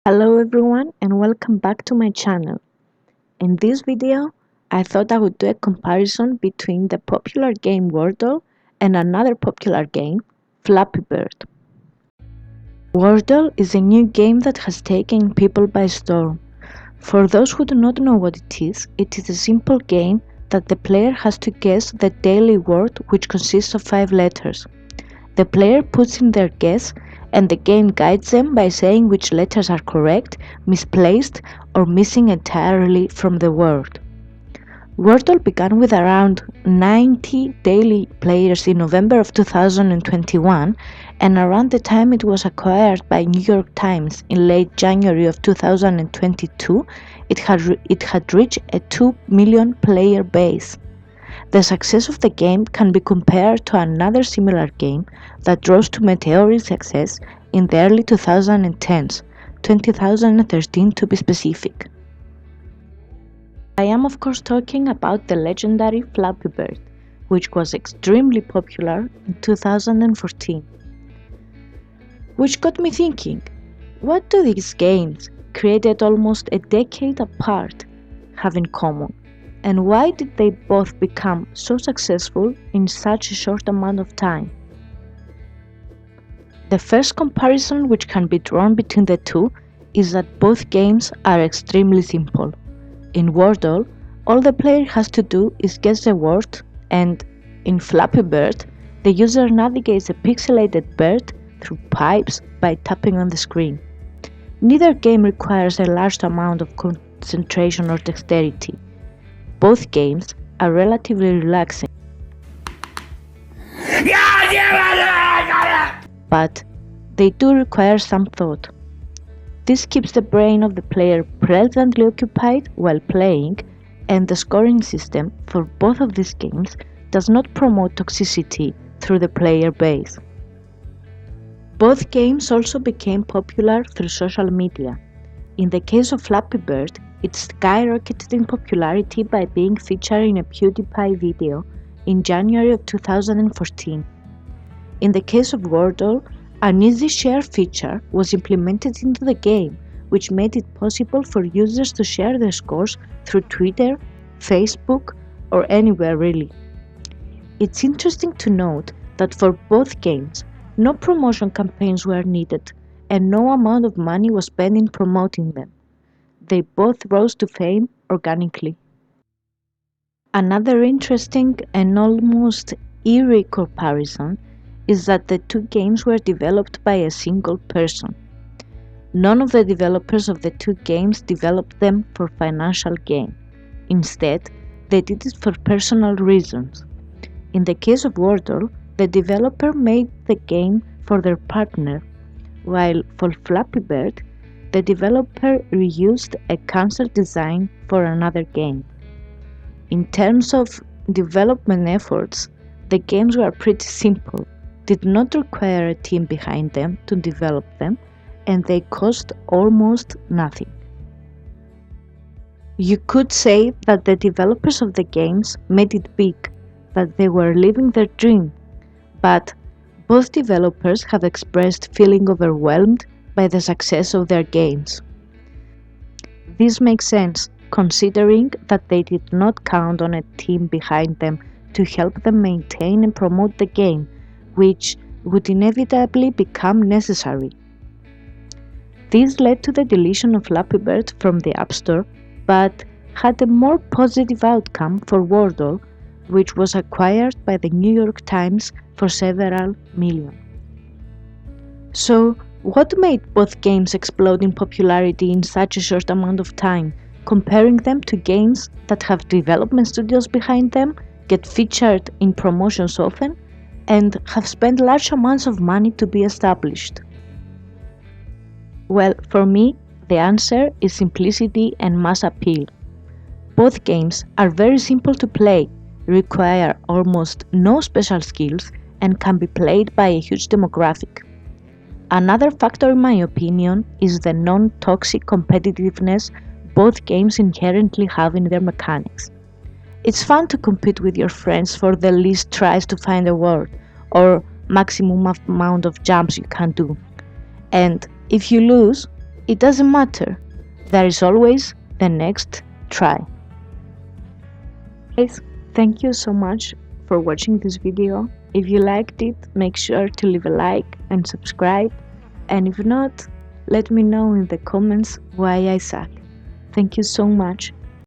Hello everyone and welcome back to my channel. In this video, I thought I would do a comparison between the popular game Wordle and another popular game, Flappy Bird. Wordle is a new game that has taken people by storm. For those who do not know what it is a simple game that the player has to guess the daily word which consists of 5 letters. The player puts in their guess and the game guides them by saying which letters are correct, misplaced, or missing entirely from the word. Wordle began with around 90 daily players in November of 2021, and around the time it was acquired by New York Times in late January of 2022, it had reached a 2 million player base. The success of the game can be compared to another similar game that rose to meteoric success in the early 2010s, 2013 to be specific. I am of course talking about the legendary Flappy Bird, which was extremely popular in 2014. Which got me thinking, what do these games, created almost a decade apart, have in common? And why did they both become so successful in such a short amount of time? The first comparison which can be drawn between the two is that both games are extremely simple. In Wordle, all the player has to do is guess the word, and in Flappy Bird, the user navigates a pixelated bird through pipes by tapping on the screen. Neither game requires a large amount of concentration or dexterity. Both games are relatively relaxing, but they do require some thought. This keeps the brain of the player pleasantly occupied while playing, and the scoring system for both of these games does not promote toxicity through the player base. Both games also became popular through social media. In the case of Flappy Bird, it skyrocketed in popularity by being featured in a PewDiePie video in January of 2014. In the case of Wordle, an easy share feature was implemented into the game, which made it possible for users to share their scores through Twitter, Facebook, or anywhere really. It's interesting to note that for both games, no promotion campaigns were needed and no amount of money was spent in promoting them. They both rose to fame organically. Another interesting and almost eerie comparison is that the two games were developed by a single person. None of the developers of the two games developed them for financial gain. Instead, they did it for personal reasons. In the case of Wordle, the developer made the game for their partner, while for Flappy Bird, the developer reused a concept design for another game. In terms of development efforts, the games were pretty simple, did not require a team behind them to develop them, and they cost almost nothing. You could say that the developers of the games made it big, that they were living their dream, but both developers have expressed feeling overwhelmed by the success of their games. This makes sense, considering that they did not count on a team behind them to help them maintain and promote the game, which would inevitably become necessary. This led to the deletion of Flappy Bird from the App Store, but had a more positive outcome for Wordle, which was acquired by the New York Times for several million. So, what made both games explode in popularity in such a short amount of time, comparing them to games that have development studios behind them, get featured in promotions often, and have spent large amounts of money to be established? Well, for me, the answer is simplicity and mass appeal. Both games are very simple to play, require almost no special skills, and can be played by a huge demographic. Another factor in my opinion is the non-toxic competitiveness both games inherently have in their mechanics. It's fun to compete with your friends for the least tries to find a word, or maximum amount of jumps you can do. And if you lose, It doesn't matter. There is always the next try. Guys, thank you so much for watching this video. If you liked it, make sure to leave a like and subscribe. And if not, let me know in the comments why I suck. Thank you so much.